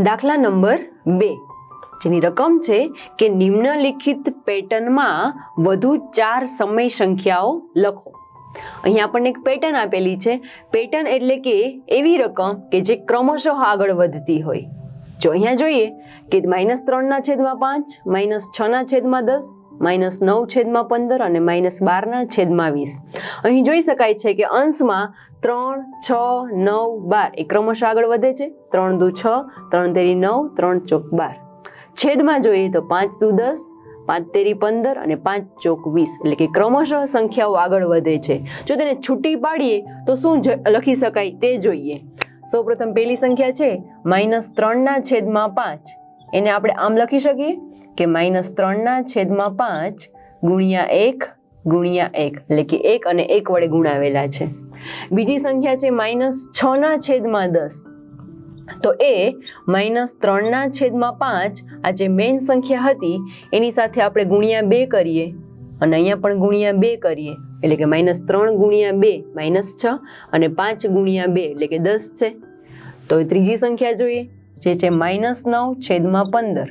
દાખલા નંબર 2 જેની રકમ છે કે નિમ્નલિખિત પેટર્નમાં વધુ 4 સમય સંખ્યાઓ લખો. અહીં આપણને એક પેટર્ન આપેલી છે. પેટર્ન એટલે કે એવી રકમ કે જે ક્રમશઃ આગળ વધતી હોય. જો અહીંયા જોઈએ કે -3/5, -6/10, -9/15 અને -12/20. અહીં જોઈ શકાય છે કે અંશમાં 3, 6, 9, 12 એ ક્રમશઃ આગળ વધે છે. 3 દુ 6, 3 તેરી 9, 3 ચોક 12. છેદમાં જોઈએ તો 5 દુ 10, 5 તેરી 15 અને 5 ચોક 20 એટલે કે ક્રમશઃ સંખ્યાઓ આગળ વધે છે. જો તેને છૂટી પાડીએ તો શું લખી શકાય તે જોઈએ. સૌપ્રથમ પહેલી સંખ્યા છે -3/5. એને આપણે આમ લખી શકીએ કે -3/5 ગુણ્યા 1 ગુણ્યા 1 એટલે કે 1 અને 1 વડે ગુણાવેલા છે. બીજી સંખ્યા છે -6/10. તો એ -3/5 આ જે મેઇન સંખ્યા હતી એની સાથે આપણે ગુણ્યા 2 કરીએ અને અહીંયા પણ ગુણ્યા 2 કરીએ એટલે કે -3 ગુણ્યા 2 -6 અને 5 ગુણ્યા 2 એટલે કે 10 છે. તો ત્રીજી સંખ્યા જોઈએ જે છે -9/15.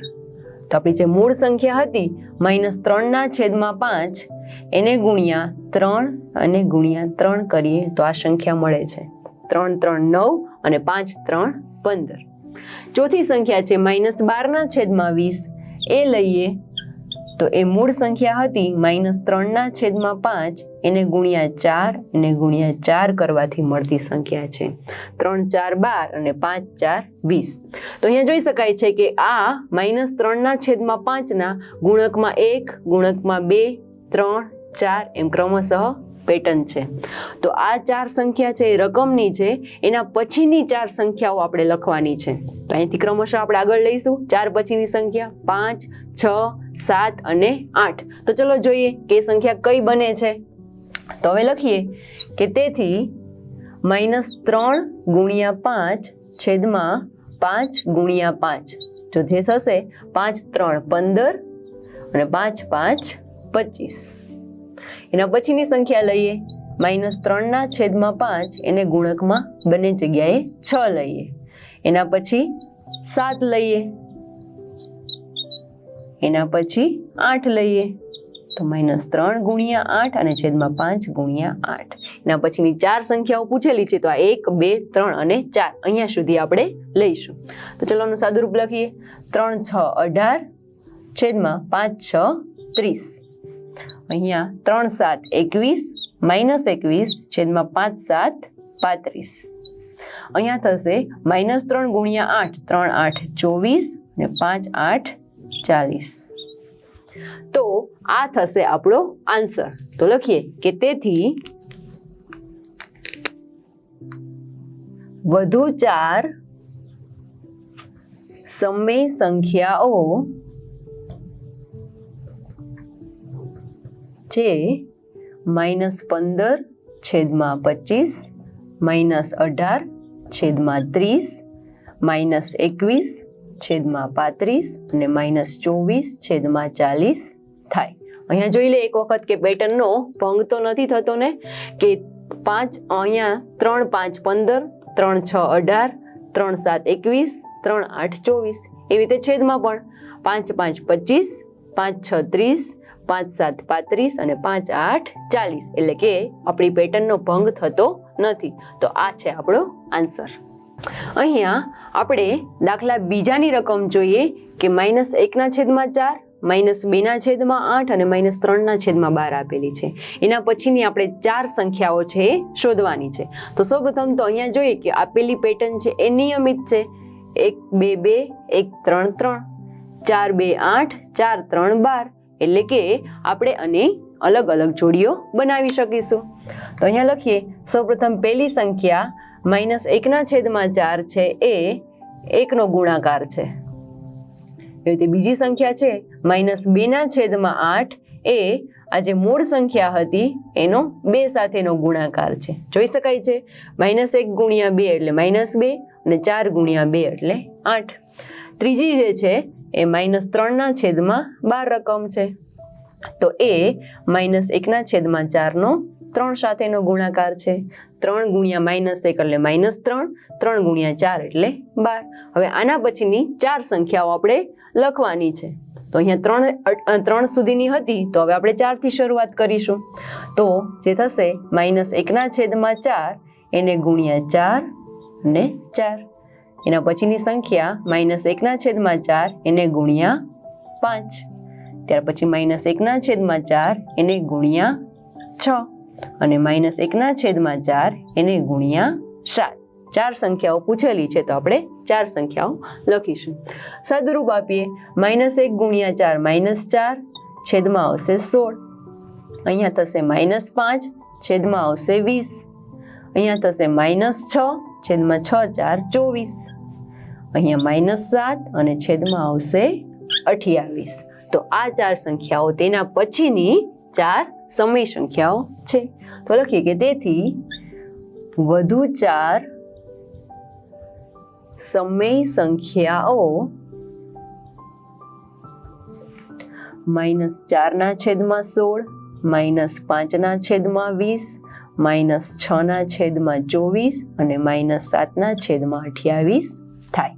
તો આપણી જે મૂળ સંખ્યા હતી -3/5 એને ગુણ્યા 3 અને ગુણ્યા 3 કરીએ તો આ સંખ્યા મળે છે. 3 3 9 અને 5 3 15. ચોથી સંખ્યા છે -12/20. એ લઈએ તો એ મૂળ સંખ્યા હતી -3/5 એને ગુણ્યા 4 અને ગુણ્યા 4 કરવાથી મળતી સંખ્યા છે 3 4 12 અને 5 4 20. તો અહીંયા જોઈ શકાય છે કે આ -3/5 ના ગુણકમાં 1 ગુણકમાં 2 3 4 એમ ક્રમશઃ પેટર્ન છે. તો આ 4 સંખ્યા છે એ રકમની છે. એના પછીની 4 સંખ્યાઓ આપણે લખવાની છે. તો અહીંથી ક્રમશઃ આપણે આગળ લઈશું 4 પછીની સંખ્યા 5 6 7 અને 8. તો ચલો જોઈએ કે સંખ્યા કઈ બને છે. તો હવે લખીએ કે તેથી -3 ગુણ્યા 5 છેદમાં 5 ગુણ્યા 5. જો જે થશે 5 3 15 અને 5 5 25. એના પછીની સંખ્યા લઈએ -3/5 એને ગુણકમાં બંને જગ્યાએ 6 લઈએ. એના પછી 7 લઈએ. એના પછી 8 લઈએ. તો -3 ગુણ્યા 8 અને છેદમાં 5 ગુણ્યા 8. એના પછીની 4 સંખ્યાઓ પૂછેલી છે તો આ 1 2 3 અને 4 અહીંયા સુધી આપણે લઈશું. તો ચલો આનું સાદુરૂપ લખીએ. 3 6 18 છેદમાં 5 6 30. અહીંયા 3 7 21 -21 છેદમાં 5 7 35. અહીંયા થશે -3 ગુણ્યા 8 3 8 24 અને 5 8 40. તો આ થશે આપણો આન્સર. તો લખીએ કે તેથી વધુ 4 સમય સંખ્યાઓ જે -15 છેદમાં 25 -18 છેદમાં 30 -21 છેદમાં 35 અને -24 છેદમાં 40 થાય. અહીંયા જોઈ લે એક વખત કે પેટર્નનો ભંગ તો નથી થતો ને કે 5 અહીંયા 3 5 15 3 6 18 3 7 21 3 8 24 એવી રીતે છેદમાં પણ 5 5 25 5 6 30 5 7 35 અને 5 8 40 એટલે કે આપણી પેટર્નનો ભંગ થતો નથી. તો આ છે આપણો આન્સર. અહીંયા આપણે દાખલા બીજાની રકમ જોઈએ કે -1/4 -2/8 અને -3/12 આપેલી છે. એના પછીની આપણે 4 સંખ્યાઓ છે એ શોધવાની છે. તો સૌપ્રથમ તો અહીંયા જોઈએ કે આપેલી પેટર્ન છે એ નિયમિત છે. 1 2 2 1 3 3 4 2 8 4 3 12 એટલે કે આપણે આને અલગ અલગ જોડીઓ બનાવી શકીશું. તો અહીંયા લખીએ સૌપ્રથમ પહેલી સંખ્યા -1/4 છે એ 1 નો ગુણાકાર છે. એવી રીતે બીજી સંખ્યા છે -2/8 એ આ જે મૂળ સંખ્યા હતી એનો 2 સાથેનો ગુણાકાર છે. જોઈ શકાય છે -1 ગુણ્યા 2 એટલે -2 અને 4 ગુણ્યા 2 એટલે 8. ત્રીજી જે છે એ -3/12 રકમ છે. તો એ -1/4 નો -3 સાથેનો ગુણાકાર છે. 3 ગુણ્યા -1 એટલે -3, 3 ગુણ્યા 4 એટલે 12. હવે આના પછીની 4 સંખ્યાઓ આપણે લખવાની છે. તો અહીંયા 3 સુધીની હતી, તો હવે આપણે 4 થી શરૂઆત કરીશું. તો જે થશે -1/4 એને ગુણ્યા 4 અને 4. એના પછીની સંખ્યા -1/4 એને ગુણ્યા 5. ત્યાર પછી -1/4 એને ગુણ્યા 6 અને -1/4 એને ગુણ્યા 7. 4 સંખ્યાઓ પૂછેલી છે, તો આપણે 4 સંખ્યાઓ લખીશું. સદરૂપ આપીએ. -1 ગુણ્યા 4 -4, છેદમાં આવશે 16. અહીંયા થશે -5, છેદમાં આવશે 20. અહીંયા થશે -6, છેદમાં 6 4 24. અહીંયા -7 અને છેદમાં આવશે 28. તો આ 4 સંખ્યાઓ તેના પછીની 4 સમય સંખ્યાઓ છે. તો લખીએ કે તેથી વધુ 4 સમય સંખ્યાઓ -4/16, -5/20, -6/24 અને -7/28 થાય.